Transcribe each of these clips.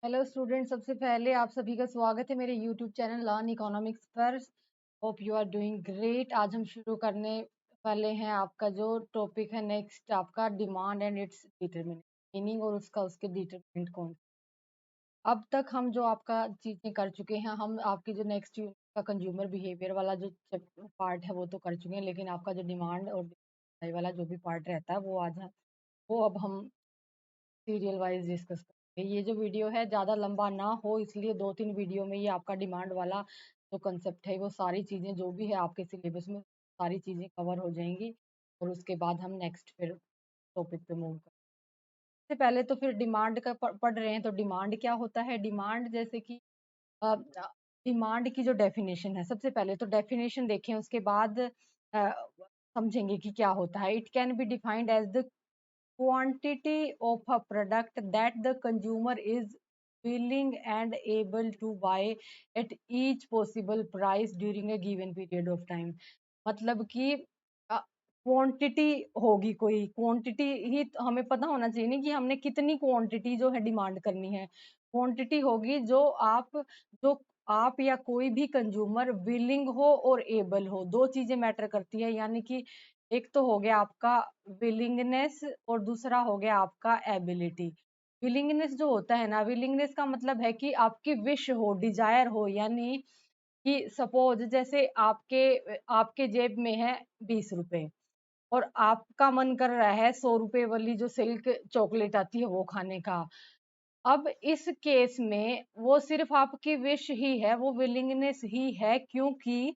Hello student, सबसे पहले आप सभी का स्वागत है मेरे यूट्यूब चैनल लर्न इकोनॉमिक्स पर। Hope you are doing great. आज हम शुरू करने वाले हैं आपका जो टॉपिक है नेक्स्ट, आपका demand and it's determinant, meaning और उसके डिटरमिनेंट कौन। अब तक हम जो आपका चीजें कर चुके हैं, हम आपकी जो नेक्स्ट का कंज्यूमर बिहेवियर वाला जो पार्ट है वो तो कर चुके हैं, लेकिन आपका जो डिमांड और supply वाला जो भी पार्ट रहता है वो अब हम सीरियल वाइज डिस्कस करेंगे। ये जो वीडियो है ज़्यादा लंबा ना हो, इसलिए 2-3 वीडियो में ये आपका डिमांड वाला जो कंसेप्ट है वो सारी चीज़ें जो भी है आपके सिलेबस में सारी चीज़ें कवर हो जाएंगी, और उसके बाद हम नेक्स्ट फिर टॉपिक पे मूव करें। सबसे पहले तो फिर डिमांड का पढ़ रहे हैं, तो डिमांड क्या होता है। डिमांड जैसे कि डिमांड की जो डेफिनेशन है, सबसे पहले तो डेफिनेशन देखें, उसके बाद समझेंगे कि क्या होता है। It can be defined as the quantity of a product that the consumer is willing and able to buy at each possible price during a given period of time। मतलब कि क्वांटिटी होगी, कोई क्वांटिटी ही तो हमें पता होना चाहिए नहीं कि हमने कितनी क्वांटिटी जो है डिमांड करनी है। क्वांटिटी होगी जो आप या कोई भी कंज्यूमर विलिंग हो और एबल हो, दो चीजें मैटर करती है। यानी कि एक तो हो गया आपका विलिंगनेस और दूसरा हो गया आपका एबिलिटी। विलिंगनेस जो होता है ना, विलिंगनेस का मतलब है कि आपकी विश हो, डिजायर हो। यानी कि सपोज जैसे आपके आपके जेब में है 20 रुपए, और आपका मन कर रहा है 100 रुपए वाली जो सिल्क चॉकलेट आती है वो खाने का। अब इस केस में वो सिर्फ आपकी विश ही है, वो विलिंगनेस ही है, क्योंकि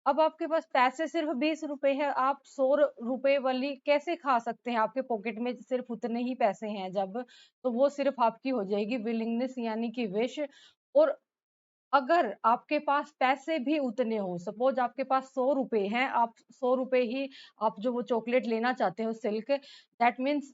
अब आपके पास पैसे सिर्फ 20 रुपए है। आप 100 रुपए वाली कैसे खा सकते हैं, आपके पॉकेट में सिर्फ उतने ही पैसे हैं जब, तो वो सिर्फ आपकी हो जाएगी विलिंगनेस यानी कि विश। और अगर आपके पास पैसे भी उतने हो, सपोज आपके पास 100 रुपए हैं, आप 100 रुपए ही आप जो वो चॉकलेट लेना चाहते हो सिल्क, दैट मीन्स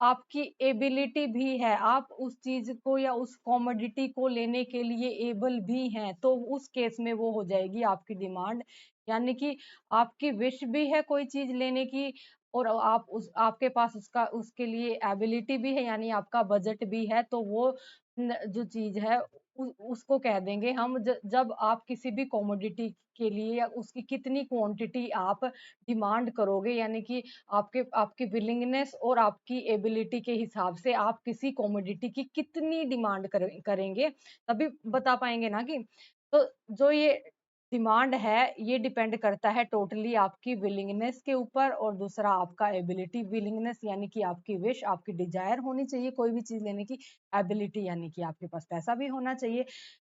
आपकी एबिलिटी भी है, आप उस चीज को या उस कॉमोडिटी को लेने के लिए एबल भी हैं, तो उस केस में वो हो जाएगी आपकी डिमांड। यानी कि आपकी विश भी है कोई चीज लेने की, और आपके पास उसका उसके लिए एबिलिटी भी है, यानी आपका बजट भी है, तो वो जो चीज है उसको कह देंगे हम। जब आप किसी भी कॉमोडिटी के लिए या उसकी कितनी क्वांटिटी आप डिमांड करोगे, यानी कि आपकी विलिंगनेस और आपकी एबिलिटी के हिसाब से आप किसी कॉमोडिटी की कितनी डिमांड करेंगे, तभी बता पाएंगे ना कि। तो जो ये डिमांड है ये डिपेंड करता है टोटली आपकी विलिंगनेस के ऊपर, और दूसरा आपका एबिलिटी। विलिंगनेस यानी कि आपकी विश, आपकी डिजायर होनी चाहिए कोई भी चीज लेने की। एबिलिटी यानी कि आपके पास पैसा भी होना चाहिए।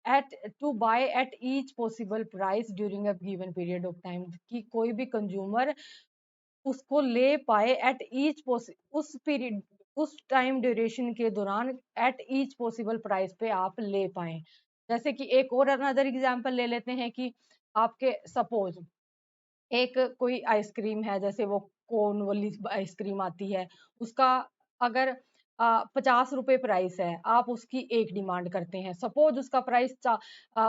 At to buy at each possible price during a given period of time, कि कोई भी कंज्यूमर उसको ले पाए एट ईच उस पीरियड, उस टाइम ड्यूरेशन के दौरान एट ईच पॉसिबल प्राइस पे आप ले पाए। जैसे कि एक और अनदर एग्जांपल ले लेते हैं कि आपके सपोज एक कोई आइसक्रीम है, जैसे वो कोन वाली आइसक्रीम आती है, उसका अगर 50 रुपए प्राइस है, आप उसकी एक डिमांड करते हैं। सपोज उसका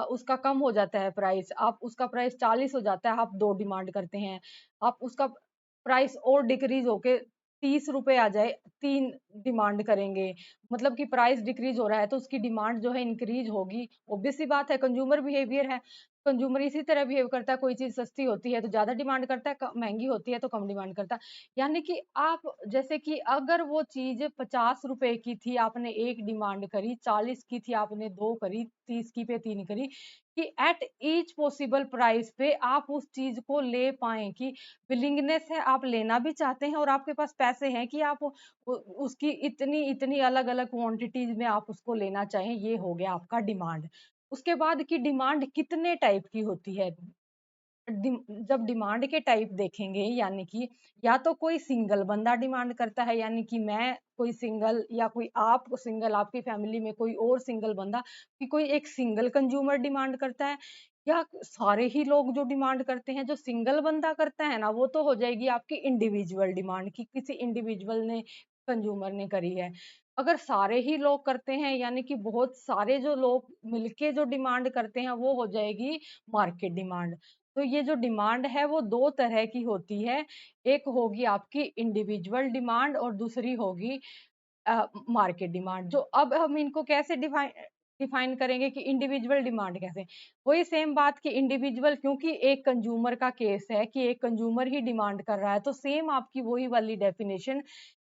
उसका कम हो जाता है प्राइस, आप उसका प्राइस 40 हो जाता है, आप दो डिमांड करते हैं। आप उसका प्राइस और डिक्रीज होके 30 रुपए आ जाए, तीन डिमांड करेंगे। मतलब कि प्राइस डिक्रीज हो रहा है तो उसकी डिमांड जो है इंक्रीज होगी। ऑब्वियस सी बात है, कंज्यूमर बिहेवियर है। कंज्यूमर इसी तरह बिहेव करता है, कोई चीज सस्ती होती है तो ज्यादा डिमांड करता है, महंगी होती है तो कम डिमांड करता है। यानी कि आप जैसे कि अगर वो चीज 50 रुपए की थी, आपने एक डिमांड करी, 40 की थी आपने दो करी, 30 की पे तीन करी, कि एट ईच पॉसिबल प्राइस पे आप उस चीज को ले पाए, कि विलिंगनेस है, आप लेना भी चाहते हैं और आपके पास पैसे हैं कि आप उसकी इतनी इतनी अलग अलग क्वांटिटीज में आप उसको लेना चाहें। ये हो गया आपका डिमांड। उसके बाद की डिमांड कितने टाइप की होती है। जब डिमांड के टाइप देखेंगे, यानी कि या तो कोई सिंगल बंदा डिमांड करता है, यानी कि मैं कोई सिंगल, या कोई आप सिंगल, आपकी फैमिली में कोई और सिंगल बंदा, कि कोई एक सिंगल कंज्यूमर डिमांड करता है, या सारे ही लोग जो डिमांड करते हैं। जो सिंगल बंदा करता है ना, वो तो हो जाएगी आपकी इंडिविजुअल डिमांड, की किसी इंडिविजुअल ने, कंज्यूमर ने करी है। अगर सारे ही लोग करते हैं, यानी कि बहुत सारे जो लोग मिलके जो डिमांड करते हैं, वो हो जाएगी मार्केट डिमांड। तो ये जो डिमांड है वो दो तरह की होती है। एक होगी आपकी इंडिविजुअल डिमांड और दूसरी होगी मार्केट डिमांड। जो अब हम इनको कैसे डिफाइन डिफाइन करेंगे कि इंडिविजुअल डिमांड कैसे। वही सेम बात कि इंडिविजुअल, क्योंकि एक कंज्यूमर का केस है कि एक कंज्यूमर ही डिमांड कर रहा है, तो सेम आपकी वही वाली definition,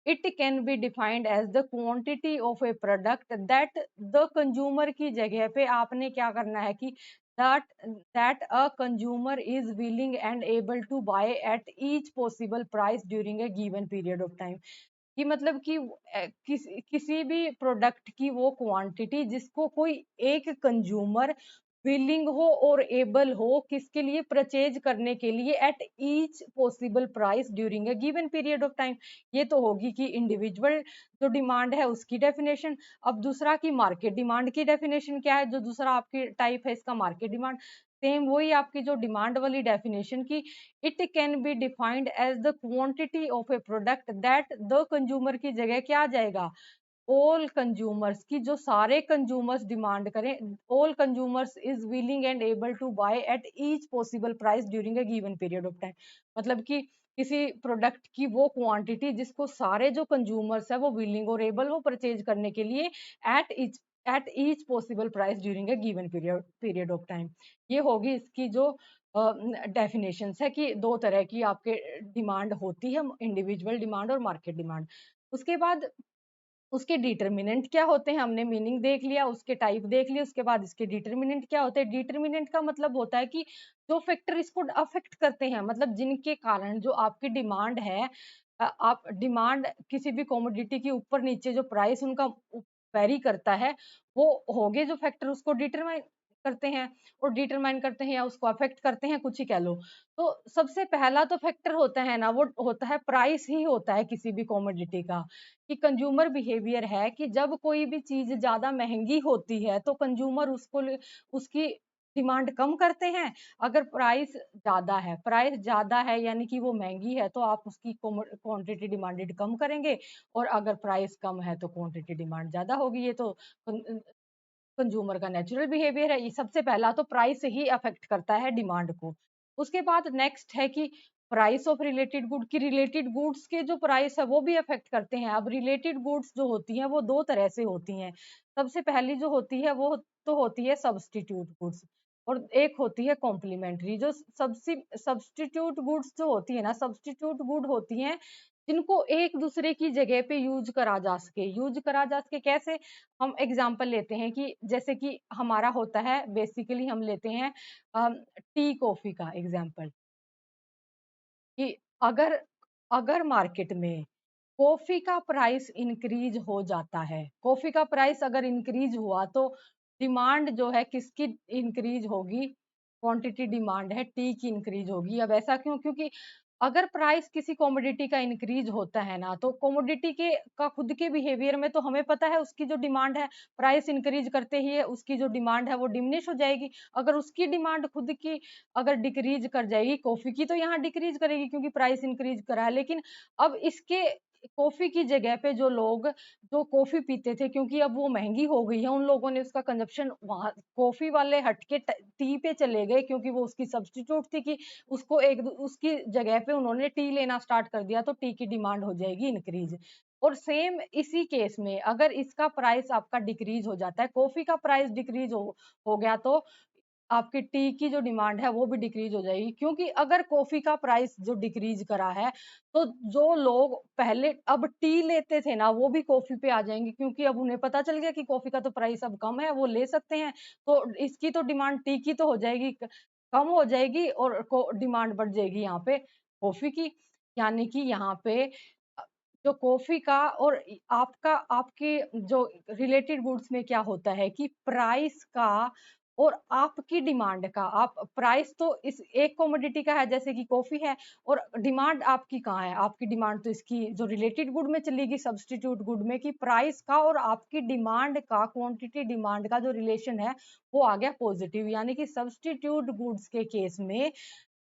it can be defined as the quantity of a product that the consumer की जगह पे आपने क्या करना है कि that that a consumer is willing and able to buy at each possible price during a given period of time। कि मतलब कि किसी भी प्रोडक्ट की वो क्वांटिटी जिसको कोई एक कंज्यूमर विलिंग हो और एबल हो किसके लिए, परचेज करने के लिए, eight each possible price during a given period of time. ये तो होगी कि इंडिविजुअल जो डिमांड है उसकी डेफिनेशन। अब दूसरा की मार्केट डिमांड की डेफिनेशन क्या है, जो दूसरा आपकी टाइप है इसका मार्केट डिमांड, सेम वही आपकी जो डिमांड वाली डेफिनेशन की, it can be defined as the quantity of a product that the consumer की जगह क्या आ जाएगा, ऑल कंज्यूमर्स की, जो सारे कंज्यूमर्स डिमांड करें, all consumers is willing and able to buy at each possible price during a given period of time. मतलब कि किसी प्रोडक्ट की वो क्वांटिटी जिसको सारे जो कंज्यूमर्स है वो विलिंग और एबल हो परचेज करने के लिए at each eight each possible price during a given period of time. ये होगी इसकी जो डेफिनेशंस है कि दो तरह की आपके डिमांड होती है, इंडिविजुअल डिमांड और मार्केट डिमांड। उसके बाद उसके डिटरमिनेंट क्या होते हैं, हमने मीनिंग देख लिया, उसके टाइप देख लिए, उसके बाद इसके डिटरमिनेंट क्या होते हैं। डिटरमिनेंट का मतलब होता है कि जो फैक्टर इसको अफेक्ट करते हैं, मतलब जिनके कारण जो आपकी डिमांड है, आप डिमांड किसी भी कमोडिटी के ऊपर नीचे जो प्राइस उनका वेरी करता है, वो होगे जो फैक्टर उसको डिटरमाइन करते हैं, और डिटरमाइन करते हैं या उसको अफेक्ट करते हैं, कुछ ही कह लो। तो सबसे पहला तो फैक्टर होता है ना, वो होता है प्राइस ही होता है किसी भी कमोडिटी का। कि कंज्यूमर बिहेवियर है कि जब कोई भी चीज ज्यादा महंगी होती है तो कंज्यूमर उसकी डिमांड कम करते हैं। अगर प्राइस ज्यादा है यानी कि वो महंगी है, तो आप उसकी क्वांटिटी डिमांडेड कम करेंगे, और अगर प्राइस कम है तो क्वांटिटी डिमांड ज्यादा होगी। ये तो कंज्यूमर का नेचुरल बिहेवियर है। ये सबसे पहला तो प्राइस ही अफेक्ट करता है डिमांड को। उसके बाद नेक्स्ट है कि प्राइस ऑफ रिलेटेड गुड, की रिलेटेड गुड्स के जो प्राइस है वो भी अफेक्ट करते हैं। अब रिलेटेड गुड्स जो होती हैं वो दो तरह से होती हैं। सबसे पहली जो होती है वो तो होती है सब्स्टिट्यूट गुड्स, और एक होती है कॉम्प्लीमेंट्री। जो सब्स्टिट्यूट गुड्स जो होती है ना, सब्स्टिट्यूट गुड होती हैं जिनको एक दूसरे की जगह पे यूज करा जा सके कैसे। हम एग्जांपल लेते हैं कि जैसे कि हमारा होता है, बेसिकली हम लेते हैं टी कॉफी का एग्जांपल, कि अगर अगर मार्केट में कॉफी का प्राइस इंक्रीज हो जाता है, कॉफी का प्राइस अगर इंक्रीज हुआ तो डिमांड जो है किसकी इंक्रीज होगी, क्वांटिटी डिमांड है टी की इंक्रीज होगी। अब ऐसा क्यों, क्योंकि अगर प्राइस किसी कमोडिटी का इंक्रीज होता है ना, तो कमोडिटी के का खुद के बिहेवियर में तो हमें पता है उसकी जो डिमांड है, प्राइस इंक्रीज करते ही उसकी जो डिमांड है वो डिमिनिश हो जाएगी। अगर उसकी डिमांड खुद की अगर डिक्रीज कर जाएगी, कॉफी की तो यहाँ डिक्रीज करेगी क्योंकि प्राइस इंक्रीज करा है। लेकिन अब इसके कॉफी की जगह पे जो लोग जो कॉफी पीते थे, क्योंकि अब वो महंगी हो गई है, उन लोगों ने उसका कंजप्शन वहां कॉफी वाले हटके टी पे चले गए, क्योंकि वो उसकी सब्स्टिट्यूट थी कि उसको उसकी जगह पे उन्होंने टी लेना स्टार्ट कर दिया, तो टी की डिमांड हो जाएगी इंक्रीज। और सेम इसी केस में अगर इसका प्राइस आपका डिक्रीज हो जाता है, कॉफी का प्राइस डिक्रीज हो गया, तो आपकी टी की जो डिमांड है वो भी डिक्रीज हो जाएगी। क्योंकि अगर कॉफी का प्राइस जो डिक्रीज करा है, तो जो लोग पहले अब टी लेते थे ना, वो भी कॉफी पे आ जाएंगे, क्योंकि अब उन्हें पता चल गया कि कॉफी का तो प्राइस अब कम है, वो ले सकते हैं। तो इसकी तो डिमांड टी की तो हो जाएगी, कम हो जाएगी, और डिमांड बढ़ जाएगी यहाँ पे कॉफी की। यानी कि यहाँ पे अ, जो कॉफी का और आपका आपके जो रिलेटेड गुड्स में क्या होता है कि प्राइस का और आपकी डिमांड का, आप प्राइस तो इस एक कमोडिटी का है जैसे कि कॉफी है, और डिमांड आपकी कहाँ है, आपकी डिमांड तो इसकी जो रिलेटेड गुड में चलेगी सब्स्टिट्यूट गुड में, कि प्राइस का और आपकी डिमांड का, क्वांटिटी डिमांड का जो रिलेशन है वो आ गया पॉजिटिव। यानी कि सब्स्टिट्यूट गुड्स के केस में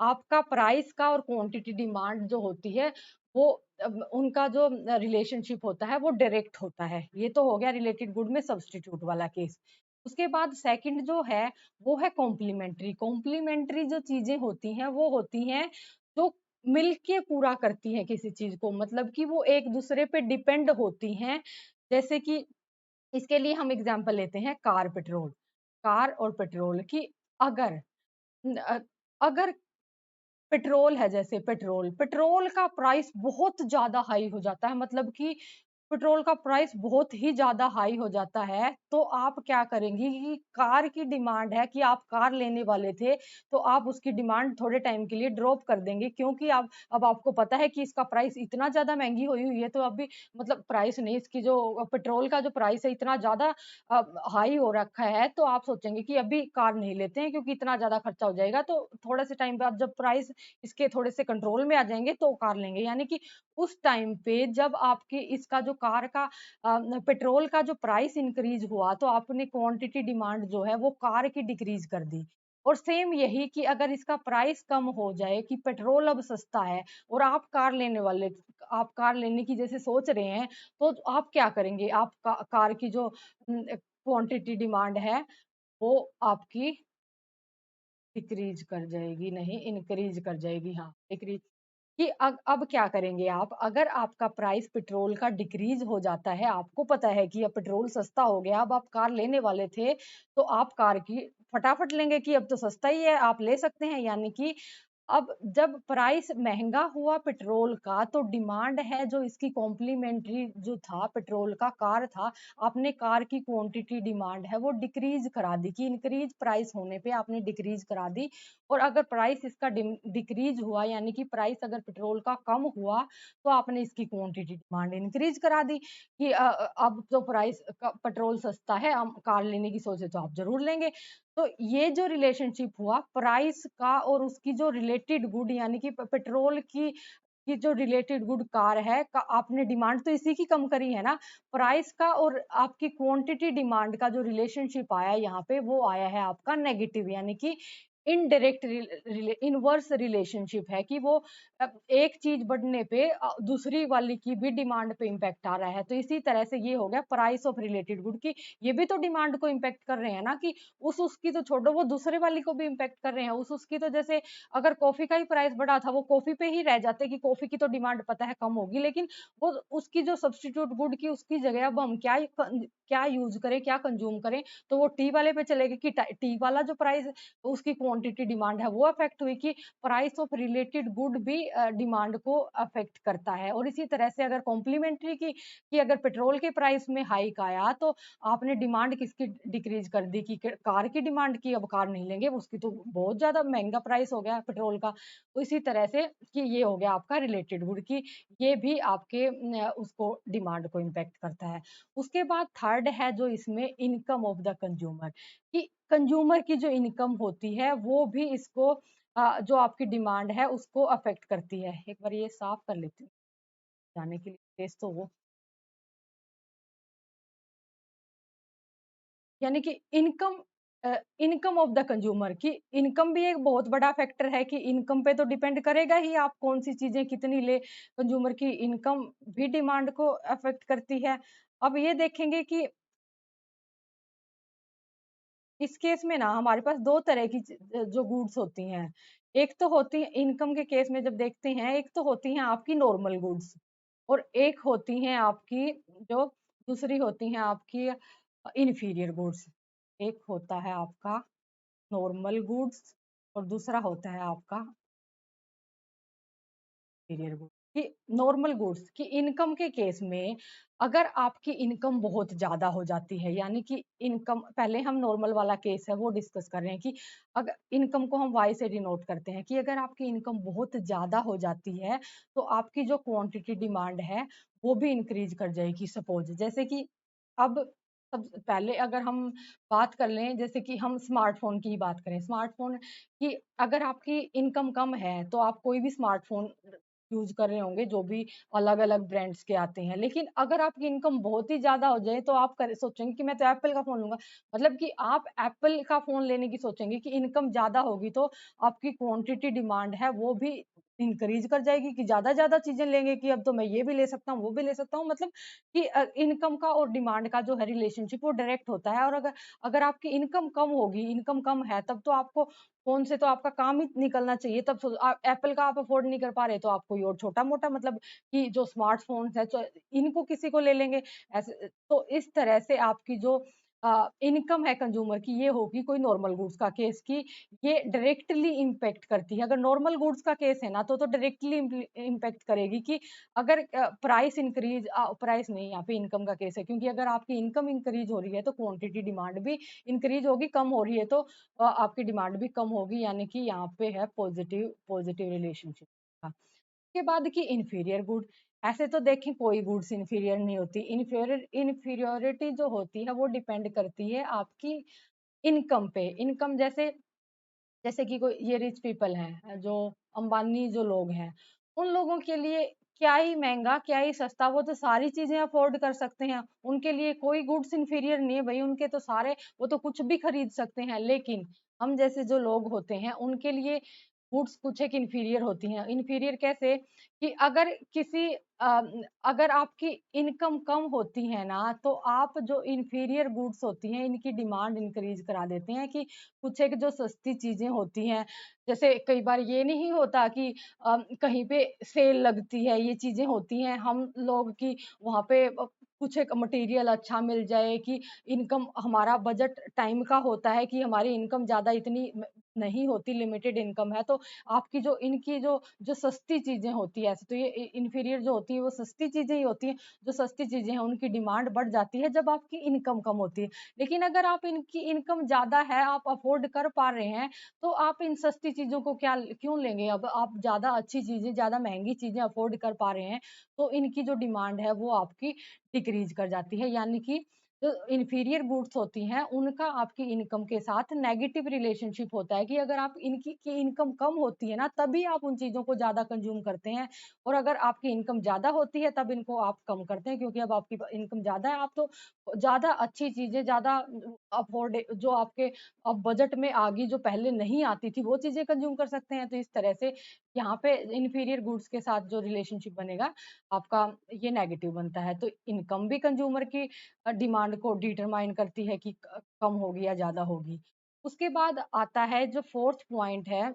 आपका प्राइस का और क्वांटिटी डिमांड जो होती है वो उनका जो रिलेशनशिप होता है वो डायरेक्ट होता है। ये तो हो गया रिलेटेड गुड में सब्स्टिट्यूट वाला केस। उसके बाद सेकंड जो है वो है कॉम्प्लीमेंट्री। कॉम्प्लीमेंट्री जो चीजें होती हैं वो होती हैं जो मिलके पूरा करती हैं किसी चीज को, मतलब कि वो एक दूसरे पे डिपेंड होती हैं। जैसे कि इसके लिए हम एग्जांपल लेते हैं कार पेट्रोल, कार और पेट्रोल की। अगर अ, अगर पेट्रोल है, जैसे पेट्रोल, पेट्रोल का प्राइस बहुत ज़्यादा हाई हो जाता है, मतलब कि पेट्रोल का प्राइस बहुत ही ज़्यादा हाई हो जाता है, तो आप क्या करेंगी कि कार की डिमांड है कि आप कार लेने वाले थे, तो आप उसकी डिमांड थोड़े टाइम के लिए ड्रॉप कर देंगे, क्योंकि आप अब आपको पता है कि इसका प्राइस इतना ज़्यादा महँगी हुई हुई है, तो अभी मतलब प्राइस नहीं, इसकी जो पेट्रोल का जो प्राइस है इतना ज़्यादा हाई हो रखा है, तो आप सोचेंगे कि अभी कार नहीं लेते हैं क्योंकि इतना ज़्यादा खर्चा हो जाएगा, तो थोड़े से टाइम बाद जब प्राइस इसके थोड़े से कंट्रोल में आ जाएँगे तो कार लेंगे। यानी कि उस टाइम पे जब आपके इसका जो कार का पेट्रोल का जो प्राइस इंक्रीज़ हुआ, तो आपने क्वांटिटी डिमांड जो है वो कार की डिक्रीज़ कर दी। और सेम यही कि अगर इसका प्राइस कम हो जाए कि पेट्रोल अब सस्ता है और आप कार लेने की जैसे सोच रहे हैं, तो आप क्या करेंगे? आप कार की जो क्वांटिटी डिमांड है, वो आपकी डिक्रीज़ कर जाएगी, नहीं इनक्रीज़ कर जाएगी, हाँ, डिक्रीज़। कि अब क्या करेंगे आप? अगर आपका प्राइस पेट्रोल का डिक्रीज़ हो जाता है, आपको पता है कि अब पेट्रोल सस्ता हो गया, अब आप कार लेने वाले थे, तो आप कार की फटाफट लेंगे कि अब तो सस्ता ही है, आप ले सकते हैं। यानी कि अब जब प्राइस महँगा हुआ पेट्रोल का, तो डिमांड है जो इसकी कॉम्प्लीमेंट्री जो था पेट्रोल का, कार था, आपने कार की क्वांटिटी डिमांड है वो डिक्रीज़ करा दी कि इंक्रीज़ प्राइस होने पे आपने डिक्रीज़ करा दी। और अगर प्राइस इसका डिक्रीज़ हुआ, यानी कि प्राइस अगर पेट्रोल का कम हुआ, तो आपने इसकी क्वांटिटी डिमांड इंक्रीज़ करा दी कि अब तो प्राइस पेट्रोल सस्ता है, हम कार लेने की सोचे तो आप ज़रूर लेंगे। तो ये जो रिलेशनशिप हुआ प्राइस का और उसकी जो रिलेटेड गुड, यानी कि पेट्रोल की जो रिलेटेड गुड कार है का, आपने डिमांड तो इसी की कम करी है ना, प्राइस का और आपकी क्वांटिटी डिमांड का जो रिलेशनशिप आया यहाँ पे, वो आया है आपका नेगेटिव, यानी कि इनडायरेक्ट इनवर्स रिलेशनशिप है कि वो एक चीज बढ़ने पे दूसरी वाली की भी डिमांड पे इम्पैक्ट आ रहा है। तो इसी तरह से ये हो गया प्राइस ऑफ रिलेटेड गुड की, ये भी तो डिमांड को इम्पैक्ट कर रहे हैं ना, कि उसकी तो छोड़ो, वो दूसरे वाली को भी इम्पैक्ट कर रहे हैं। उसकी तो जैसे अगर कॉफी का ही प्राइस बढ़ा था, वो कॉफी पे ही रह जाते कि कॉफी की तो डिमांड पता है कम होगी, लेकिन वो उसकी जो सब्स्टिट्यूट गुड की उसकी जगह अब हम क्या यूज करें, क्या कंज्यूम करें, तो वो टी वाले पे चलेगा कि टी वाला जो प्राइस, उसकी क्वांटिटी डिमांड है वो अफेक्ट हुई, कि प्राइस ऑफ रिलेटेड गुड भी डिमांड को अफेक्ट करता है। और इसी तरह से अगर कॉम्प्लीमेंट्री की कि अगर पेट्रोल के प्राइस में हाइक आया, तो आपने डिमांड किसकी डिक्रीज कर दी कि कार की डिमांड की, अब कार नहीं लेंगे, उसकी तो बहुत ज्यादा महंगा प्राइस हो गया पेट्रोल का। तो इसी तरह से कि ये हो गया आपका रिलेटेड गुड की, ये भी आपके उसको डिमांड को इम्पैक्ट करता है। उसके बाद थर्ड है जो इसमें इनकम ऑफ द कंज्यूमर, कि कंज्यूमर की जो इनकम होती है वो भी इसको जो आपकी डिमांड है उसको अफेक्ट करती है। एक बार ये साफ कर लेती हूँ जाने के लिए स्पेस तो वो, यानी कि इनकम ऑफ द कंज्यूमर की इनकम भी एक बहुत बड़ा फैक्टर है, कि इनकम पे तो डिपेंड करेगा ही आप कौन सी चीजें कितनी ले। कंज्यूमर की इनकम भी डिमांड को अफेक्ट करती है। अब ये देखेंगे कि इस केस में ना हमारे पास 2 तरह की जो गुड्स होती हैं। एक तो होती है इनकम के केस में जब देखते हैं, एक तो होती हैं आपकी नॉर्मल गुड्स और एक होती हैं आपकी जो दूसरी होती हैं आपकी इंफीरियर गुड्स। एक होता है आपका नॉर्मल गुड्स और दूसरा होता है आपका इंफीरियर गुड्स। कि नॉर्मल गुड्स की इनकम के केस में अगर आपकी इनकम बहुत ज्यादा हो जाती है, यानी कि इनकम, पहले हम नॉर्मल वाला केस है वो डिस्कस कर रहे हैं कि अगर इनकम को हम वाई से डिनोट करते हैं, कि अगर आपकी इनकम बहुत ज्यादा हो जाती है, तो आपकी जो क्वांटिटी डिमांड है वो भी इंक्रीज कर जाएगी। सपोज जैसे कि अब सब पहले अगर हम बात कर लें, जैसे कि हम स्मार्टफोन की ही बात करें, स्मार्टफोन कि अगर आपकी इनकम कम है तो आप कोई भी स्मार्टफोन यूज कर रहे होंगे, जो भी अलग अलग ब्रांड्स के आते हैं। लेकिन अगर आपकी इनकम बहुत ही ज्यादा हो जाए, तो आप सोचेंगे कि मैं तो एप्पल का फोन लूंगा, मतलब कि आप एप्पल का फोन लेने की सोचेंगे कि इनकम ज्यादा होगी, तो आपकी क्वांटिटी डिमांड है वो भी इंक्रीज कर जाएगी कि ज्यादा चीजें लेंगे कि अब तो मैं ये भी ले सकता हूँ वो भी ले सकता हूँ, मतलब कि इनकम का और डिमांड का जो है रिलेशनशिप वो डायरेक्ट होता है। और अगर अगर आपकी इनकम कम होगी, इनकम कम है, तब तो आपको फोन से तो आपका काम ही निकलना चाहिए। तब एप्पल का आप अफोर्ड नहीं कर पा रहे तो आप कोई और छोटा मोटा मतलब कि जो स्मार्टफोन है तो इनको किसी को ले लेंगे। ऐसे तो इस तरह से आपकी जो इनकम है कंज्यूमर की ये होगी कोई नॉर्मल गुड्स का केस की, ये डायरेक्टली इम्पैक्ट करती है। अगर नॉर्मल गुड्स का केस है ना तो डायरेक्टली इम्पैक्ट करेगी कि अगर प्राइस इंक्रीज, प्राइस नहीं, यहाँ पे इनकम का केस है, क्योंकि अगर आपकी इनकम इंक्रीज हो रही है तो क्वांटिटी डिमांड भी इंक्रीज होगी, कम हो रही है तो आपकी डिमांड भी कम होगी, यानी कि यहाँ पे है पॉजिटिव पॉजिटिव रिलेशनशिप का। उसके बाद की इंफीरियर गुड, ऐसे तो देखें कोई गुड्स इंफीरियर नहीं होती। इन्फीरियोरिटी जो होती है वो डिपेंड करती है आपकी इनकम पे। इनकम जैसे जैसे कि कोई ये रिच पीपल हैं जो अंबानी जो लोग हैं, उन लोगों के लिए क्या ही महंगा क्या ही सस्ता, वो तो सारी चीजें अफोर्ड कर सकते हैं, उनके लिए कोई गुड्स इंफीरियर नहीं है भाई, उनके तो सारे, वो तो कुछ भी खरीद सकते हैं। लेकिन हम जैसे जो लोग होते हैं उनके लिए गुड्स कुछ एक इंफीरियर होती हैं। इंफीरियर कैसे कि अगर किसी अगर आपकी इनकम कम होती है ना तो आप जो इंफीरियर गुड्स होती हैं इनकी डिमांड इंक्रीज करा देते हैं कि कुछ एक जो सस्ती चीजें होती हैं, जैसे कई बार ये नहीं होता कि कहीं पे सेल लगती है, ये चीजें होती हैं हम लोग की वहां पे कुछ एक मटेरियल अच्छा मिल जाए कि इनकम, हमारा बजट टाइम का होता है कि हमारी इनकम ज्यादा इतनी नहीं होती, लिमिटेड इनकम है, तो आपकी जो इनकी जो जो सस्ती चीजें होती है, ऐसे तो ये इंफीरियर जो होती है वो सस्ती चीजें ही होती हैं, जो सस्ती चीजें हैं उनकी डिमांड बढ़ जाती है जब आपकी इनकम कम होती है। लेकिन अगर आप इनकी इनकम ज्यादा है, आप अफोर्ड कर पा रहे हैं, तो आप इन सस्ती चीजों को क्या क्यों लेंगे? अब आप ज्यादा अच्छी चीजें, ज्यादा महंगी चीजें अफोर्ड कर पा रहे हैं, तो इनकी जो डिमांड है वो आपकी डिक्रीज कर जाती है, यानी कि जो इंफीरियर गुड्स होती हैं उनका आपकी इनकम के साथ नेगेटिव रिलेशनशिप होता है कि अगर आप इनकी की इनकम कम होती है ना तभी आप उन चीजों को ज्यादा कंज्यूम करते हैं, और अगर आपकी इनकम ज्यादा होती है तब इनको आप कम करते हैं, क्योंकि अब आपकी इनकम ज्यादा है, आप तो ज्यादा अच्छी चीजें, ज्यादा अफोर्ड जो आपके अब बजट में आ गई, जो पहले नहीं आती थी वो चीजें कंज्यूम कर सकते हैं। तो इस तरह से यहाँ पे इंफीरियर गुड्स के साथ जो रिलेशनशिप बनेगा आपका ये नेगेटिव बनता है। तो इनकम भी कंज्यूमर की डिमांड को डिटरमाइन करती है कि कम होगी या ज्यादा होगी। उसके बाद आता है जो फोर्थ पॉइंट है,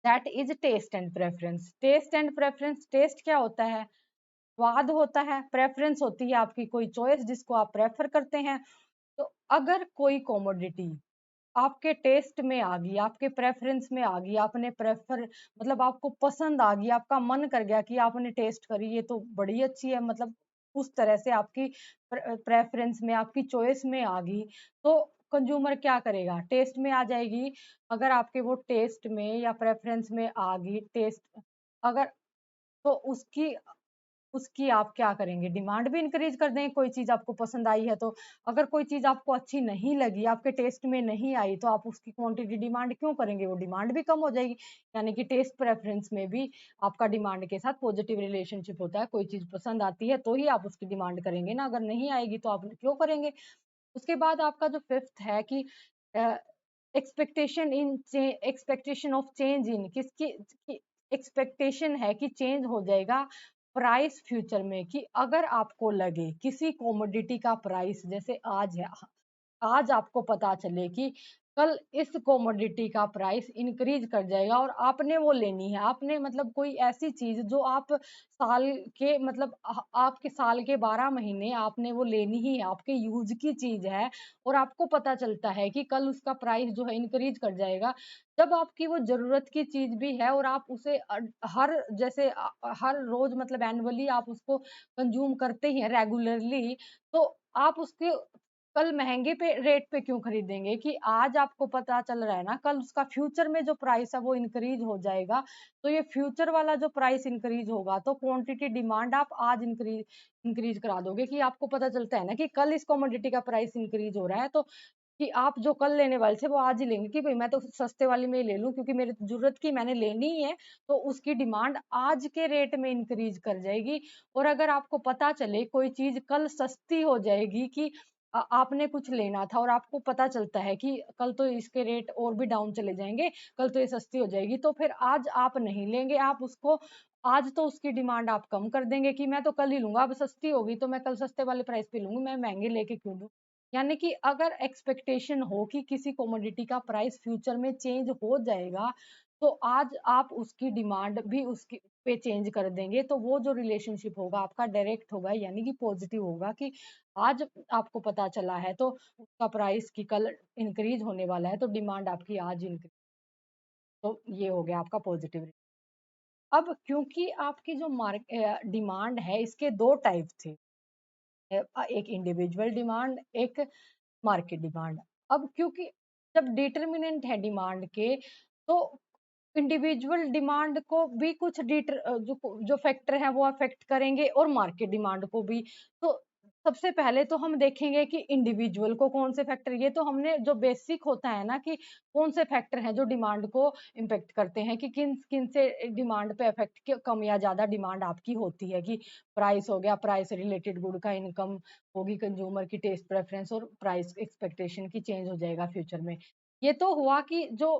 that is taste and preference. Taste and preference, taste क्या होता है? स्वाद होता है। प्रेफरेंस होती है आपकी कोई चॉइस जिसको आप प्रेफर करते हैं। तो अगर कोई कॉमोडिटी आपके टेस्ट में आ गई, आपके प्रेफरेंस में आ गई, आपने प्रेफर मतलब आपको पसंद आ गई, आपका मन कर गया कि आपने टेस्ट करी, ये तो बड़ी अच्छी है, मतलब उस तरह से आपकी प्रेफरेंस में, आपकी चॉइस में आ गई, तो कंज्यूमर क्या करेगा? टेस्ट में आ जाएगी। अगर आपके वो टेस्ट में या प्रेफरेंस में आ गई टेस्ट, अगर, तो उसकी उसकी आप क्या करेंगे? डिमांड भी इंक्रीज कर देंगे। कोई चीज आपको पसंद आई है तो, अगर कोई चीज आपको अच्छी नहीं लगी, आपके टेस्ट में नहीं आई, तो आप उसकी क्वांटिटी डिमांड क्यों करेंगे? वो डिमांड भी कम हो जाएगी। यानी कि टेस्ट प्रेफरेंस में भी आपका डिमांड के साथ पॉजिटिव रिलेशनशिप होता है। कोई चीज पसंद आती है तो ही आप उसकी डिमांड करेंगे ना, अगर नहीं आएगी तो आप क्यों करेंगे? उसके बाद आपका जो फिफ्थ है कि एक्सपेक्टेशन ऑफ चेंज इन, किसकी एक्सपेक्टेशन है कि चेंज हो जाएगा प्राइस फ्यूचर में, कि अगर आपको लगे किसी कॉमोडिटी का प्राइस, जैसे आज है, आज आपको पता चले कि कल इस कॉमोडिटी का प्राइस इंक्रीज कर जाएगा और आपने वो लेनी है, आपने मतलब कोई ऐसी चीज जो आप साल के मतलब आपके साल के 12 महीने आपने वो लेनी ही है, आपके यूज की चीज है, और आपको पता चलता है कि कल उसका प्राइस जो है इंक्रीज कर जाएगा, जब आपकी वो जरूरत की चीज भी है और आप उसे हर जैसे हर रोज मतलब एनुअली आप उसको कंज्यूम करते ही हैं रेगुलरली, तो आप उसके कल महंगे पे रेट पे क्यों खरीदेंगे? कि आज आपको पता चल रहा है ना कल उसका फ्यूचर में जो प्राइस है वो इंक्रीज हो जाएगा, तो ये फ्यूचर वाला जो प्राइस इंक्रीज होगा तो क्वांटिटी डिमांड आप आज इंक्रीज इंक्रीज करा दोगे, कि आपको पता चलता है ना कि कल इस कमोडिटी का प्राइस इंक्रीज हो रहा है, तो कि आप जो कल लेने वाले थे वो आज ही लेंगे, कि भाई मैं तो सस्ते वाली में ही ले लूं क्योंकि मेरी जरूरत की मैंने लेनी ही है, तो उसकी डिमांड आज के रेट में इंक्रीज कर जाएगी। और अगर आपको पता चले कोई चीज कल सस्ती हो जाएगी, कि आपने कुछ लेना था और आपको पता चलता है कि कल तो इसके रेट और भी डाउन चले जाएंगे, कल तो ये सस्ती हो जाएगी, तो फिर आज आप नहीं लेंगे, आप उसको आज तो उसकी डिमांड आप कम कर देंगे कि मैं तो कल ही लूंगा, अब सस्ती होगी तो मैं कल सस्ते वाले प्राइस पे लूंगी, मैं महंगे लेके क्यों लूं। यानी कि अगर एक्सपेक्टेशन हो कि किसी कमोडिटी का प्राइस फ्यूचर में चेंज हो जाएगा, तो आज आप उसकी डिमांड भी उसकी पे चेंज कर देंगे, तो वो जो रिलेशनशिप होगा आपका डायरेक्ट होगा, यानी कि पॉजिटिव होगा कि आज आपको पता चला है तो उसका प्राइस की कल इंक्रीज होने वाला है, तो डिमांड आपकी आज इंक्रीज, तो ये हो गया आपका पॉजिटिव। अब क्योंकि आपकी जो डिमांड है इसके दो टाइप थे, एक इंडिविजुअल डिमांड, एक मार्केट डिमांड। अब क्योंकि जब डिटरमिनेंट है डिमांड के, तो इंडिविजुअल डिमांड को भी कुछ जो फैक्टर हैं वो अफेक्ट करेंगे और मार्केट डिमांड को भी। तो सबसे पहले तो हम देखेंगे कि इंडिविजुअल को कौन से फैक्टर, ये तो हमने जो बेसिक होता है ना कि कौन से फैक्टर हैं जो डिमांड को इम्पेक्ट करते हैं, कि किन किन से डिमांड पे इफेक्ट, कम या ज्यादा डिमांड आपकी होती है, कि प्राइस हो गया, प्राइस रिलेटेड गुड का, इनकम होगी, कंज्यूमर की टेस्ट प्रेफरेंस, और प्राइस एक्सपेक्टेशन की चेंज हो जाएगा फ्यूचर में। ये तो हुआ कि जो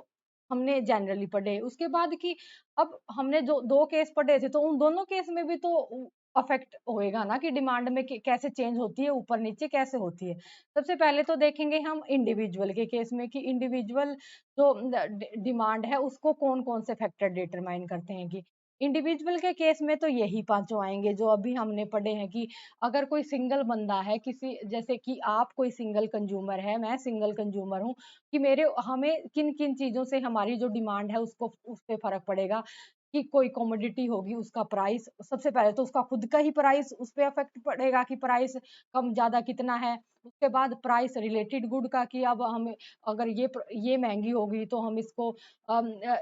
हमने जनरली पढ़े। उसके बाद कि अब हमने जो दो केस पढ़े थे, तो उन दोनों केस में भी तो अफेक्ट होएगा ना कि डिमांड में कैसे चेंज होती है, ऊपर नीचे कैसे होती है। सबसे पहले तो देखेंगे हम इंडिविजुअल के केस में कि इंडिविजुअल जो डिमांड है उसको कौन कौन से फैक्टर डिटरमाइन करते हैं। कि इंडिविजुअल के केस में तो यही पांचों आएंगे जो अभी हमने पढ़े हैं, कि अगर कोई सिंगल बंदा है, किसी जैसे कि आप कोई सिंगल कंज्यूमर है, मैं सिंगल कंज्यूमर हूँ, कि मेरे हमें किन किन चीजों से हमारी जो डिमांड है उसको उस पे फर्क पड़ेगा। कि कोई कमोडिटी होगी उसका प्राइस, सबसे पहले तो उसका खुद का ही प्राइस उस पे अफेक्ट पड़ेगा कि प्राइस कम ज्यादा कितना है। उसके बाद प्राइस रिलेटेड गुड का, कि अब हमें अगर ये महंगी होगी तो हम इसको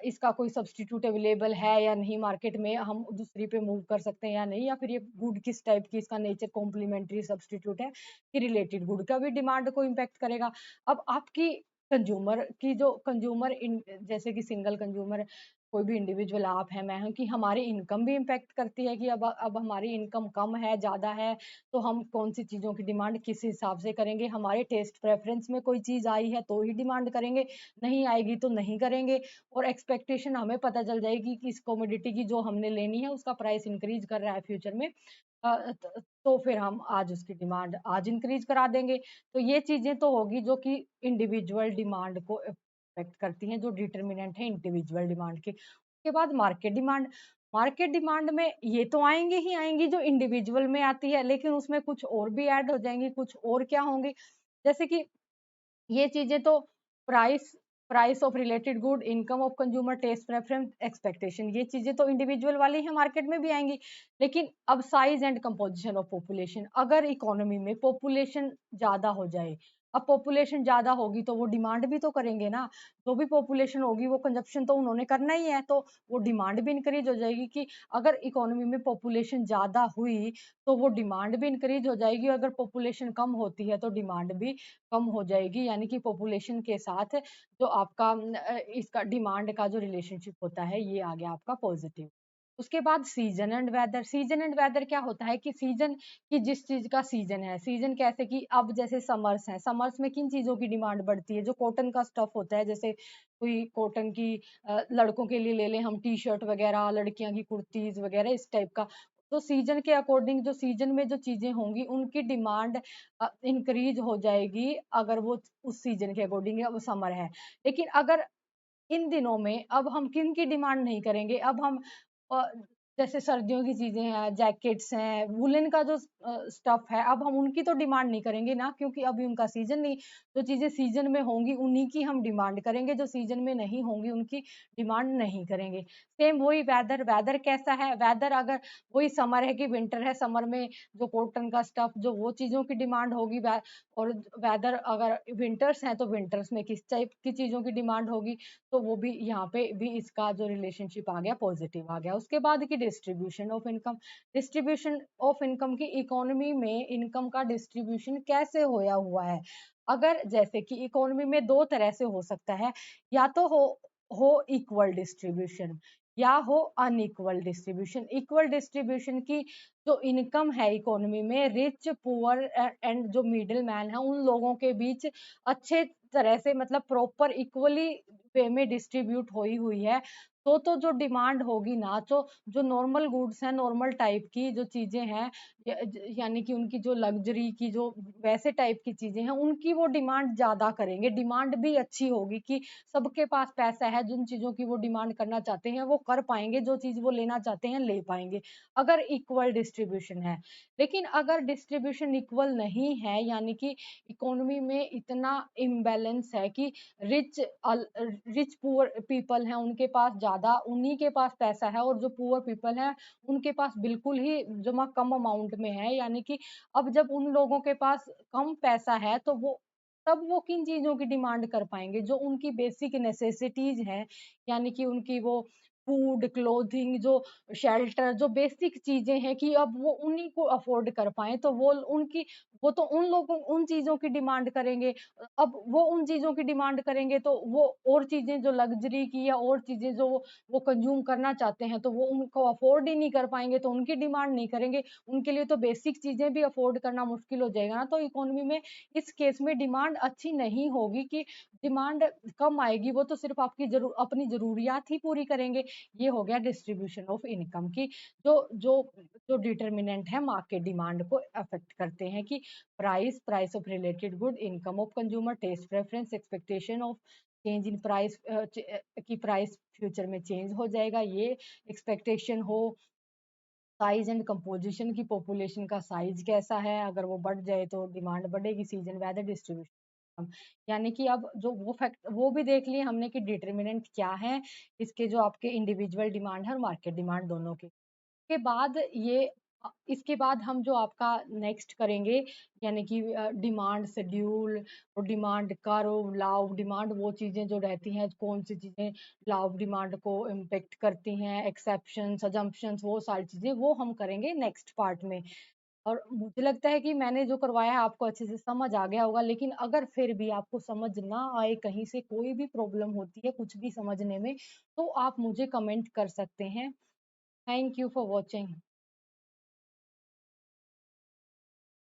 इसका कोई सब्स्टिट्यूट अवेलेबल है या नहीं मार्केट में, हम दूसरी पे मूव कर सकते हैं या नहीं, या फिर ये गुड किस टाइप की, इसका नेचर कॉम्प्लीमेंट्री सब्स्टिट्यूट है, कि रिलेटेड गुड का भी डिमांड को इम्पैक्ट करेगा। अब आपकी कंज्यूमर की जो कंज्यूमर इन जैसे कि सिंगल कंज्यूमर कोई भी इंडिविजुअल आप है, मैं हूं, कि हमारी इनकम भी इम्पैक्ट करती है, कि अब हमारी इनकम कम है ज्यादा है, तो हम कौन सी चीजों की डिमांड किस हिसाब से करेंगे। हमारे टेस्ट प्रेफरेंस में कोई चीज आई है तो ही डिमांड करेंगे, नहीं आएगी तो नहीं करेंगे। और एक्सपेक्टेशन हमें पता चल जाएगी कि इस कमोडिटी की जो हमने लेनी है उसका प्राइस इंक्रीज कर रहा है फ्यूचर में, तो फिर हम आज उसकी डिमांड आज इंक्रीज करा देंगे। तो ये चीजें तो होगी जो कि इंडिविजुअल डिमांड को इफेक्ट करती हैं, जो डिटर्मिनेंट है इंडिविजुअल डिमांड के। उसके बाद मार्केट डिमांड में ये तो आएंगे ही आएंगी जो इंडिविजुअल में आती है, लेकिन उसमें कुछ और भी ऐड हो जाएंगी, कुछ और क्या होंगी, जैसे कि ये चीजें तो price price of related good, income of consumer, test preference, expectation, ये चीजें तो इंडिविजुअल वाली है, मार्केट में भी आएंगी। लेकिन अब size and composition of population, अगर इकोनॉमी में पॉपुलेशन ज्यादा हो जाए, अब पॉपुलेशन ज्यादा होगी तो वो डिमांड भी तो करेंगे ना, जो भी पॉपुलेशन होगी वो कंजप्शन तो उन्होंने करना ही है, तो वो डिमांड भी इंक्रीज हो जाएगी। कि अगर इकोनॉमी में पॉपुलेशन ज्यादा हुई तो वो डिमांड भी इंक्रीज हो जाएगी, अगर पॉपुलेशन कम होती है तो डिमांड भी कम हो जाएगी, यानी कि पॉपुलेशन के साथ जो आपका इसका डिमांड का जो रिलेशनशिप होता है ये आ गया आपका पॉजिटिव। उसके बाद सीजन एंड वेदर क्या होता है, कि सीजन की जिस चीज का सीजन है, सीजन कैसे कि अब जैसे समर्स है, समर्स में किन चीजों की डिमांड बढ़ती है, जो कॉटन का स्टफ होता है, जैसे कोई कॉटन की लड़कों के लिए ले लें हम टी शर्ट वगैरह, लड़कियां की कुर्तीज वगैरह इस टाइप का। तो सीजन के अकॉर्डिंग जो सीजन में जो चीजें होंगी उनकी डिमांड इंक्रीज हो जाएगी, अगर वो उस सीजन के अकॉर्डिंग, अब समर है। लेकिन अगर इन दिनों में अब हम किन की डिमांड नहीं करेंगे, अब हम अ, जैसे सर्दियों की चीजें हैं, जैकेट्स हैं, वुलन का जो स्टफ है, अब हम उनकी तो डिमांड नहीं करेंगे ना, क्योंकि अभी उनका सीजन नहीं। जो चीजें सीजन में होंगी उन्हीं की हम डिमांड करेंगे, जो सीजन में नहीं होंगी उनकी डिमांड नहीं करेंगे। सेम वही वेदर, वेदर कैसा है, वेदर अगर वही समर है कि विंटर है, समर में जो कॉटन का स्टफ, जो वो चीजों की डिमांड होगी, और वेदर अगर विंटर्स हैं तो विंटर्स में किस टाइप की चीजों की डिमांड होगी, तो वो भी यहाँ पे भी इसका जो रिलेशनशिप आ गया पॉजिटिव आ गया। उसके बाद की डिस्ट्रीब्यूशन ऑफ इनकम की इकोनॉमी में इनकम का डिस्ट्रीब्यूशन कैसे होया हुआ है। अगर जैसे कि इकोनॉमी में दो तरह से हो सकता है, या तो हो इक्वल डिस्ट्रीब्यूशन, या हो अनइक्वल डिस्ट्रीब्यूशन। इक्वल डिस्ट्रीब्यूशन की जो इनकम है इकोनॉमी में, रिच पुअर एंड जो मिडिल मैन है, उन लोगों के बीच अच्छे तरह से मतलब प्रॉपर इक्वली वे में डिस्ट्रीब्यूट हुई हुई है, तो जो डिमांड होगी ना, तो जो नॉर्मल गुड्स हैं, नॉर्मल टाइप की जो चीजें हैं, यानी कि उनकी जो लग्जरी की जो वैसे टाइप की चीजें हैं, उनकी वो डिमांड ज्यादा करेंगे। डिमांड भी अच्छी होगी कि सबके पास पैसा है, जिन चीजों की वो डिमांड करना चाहते हैं वो कर पाएंगे, जो चीज वो लेना चाहते हैं ले पाएंगे, अगर इक्वल डिस्ट्रीब्यूशन है। लेकिन अगर डिस्ट्रीब्यूशन इक्वल नहीं है, यानी कि इकोनॉमी में इतना इम्बैलेंस है कि रिच रिच पुअर पीपल हैं, उनके पास ज्यादा, उन्हीं के पास पैसा है, और जो पुअर पीपल हैं उनके पास बिल्कुल ही जमा कम अमाउंट में है, यानी कि अब जब उन लोगों के पास कम पैसा है, तो वो तब वो किन चीजों की डिमांड कर पाएंगे, जो उनकी बेसिक नेसेसिटीज हैं, यानी कि उनकी वो फूड, क्लोथिंग, जो शेल्टर, जो बेसिक चीजें हैं, कि अब वो उन्हीं को अफोर्ड कर पाए, तो वो तो उन लोगों उन चीजों की डिमांड करेंगे। अब वो उन चीजों की डिमांड करेंगे, तो वो और चीजें जो लग्जरी की या और चीजें जो वो कंज्यूम करना चाहते हैं, तो वो उनको अफोर्ड ही नहीं कर पाएंगे, तो उनकी डिमांड नहीं करेंगे। उनके लिए तो बेसिक चीजें भी अफोर्ड करना मुश्किल हो जाएगा ना, तो इकोनॉमी में इस केस में डिमांड अच्छी नहीं होगी, कि डिमांड कम आएगी, वो तो सिर्फ आपकी अपनी जरूरियात ही पूरी करेंगे। ये हो गया डिस्ट्रीब्यूशन ऑफ इनकम की जो जो जो डिटर्मिनेंट है मार्केट डिमांड को अफेक्ट करते हैं, कि price of related good, income of consumer, test preference, expectation of change in price, की प्राइस फ्यूचर में चेंज हो जाएगा, ये एक्सपेक्टेशन हो। साइज एंड कंपोजिशन की, पॉपुलेशन का साइज कैसा है, अगर वो बढ़ जाए तो डिमांड बढ़ेगी, सीजन वेदर डिस्ट्रीब्यूशन, यानी कि अब जो वो फैक्ट वो भी देख लिए हमने कि डिटर्मिनेंट क्या है इसके, जो आपके इंडिविजुअल डिमांड है और मार्केट डिमांड दोनों के। के बाद इसके बाद हम जो आपका नेक्स्ट करेंगे, यानी कि डिमांड शेड्यूल और डिमांड कर्व, लाव डिमांड, वो चीजें जो रहती हैं, कौन सी चीजें लाव डिमांड को इम्पेक्ट करती हैं, एक्सेप्शंस, अजम्पशंस, वो सारी चीजें वो हम करेंगे नेक्स्ट पार्ट में। और मुझे लगता है कि मैंने जो करवाया है आपको अच्छे से समझ आ गया होगा, लेकिन अगर फिर भी आपको समझ ना आए, कहीं से कोई भी प्रॉब्लम होती है कुछ भी समझने में, तो आप मुझे कमेंट कर सकते हैं। Thank you for watching.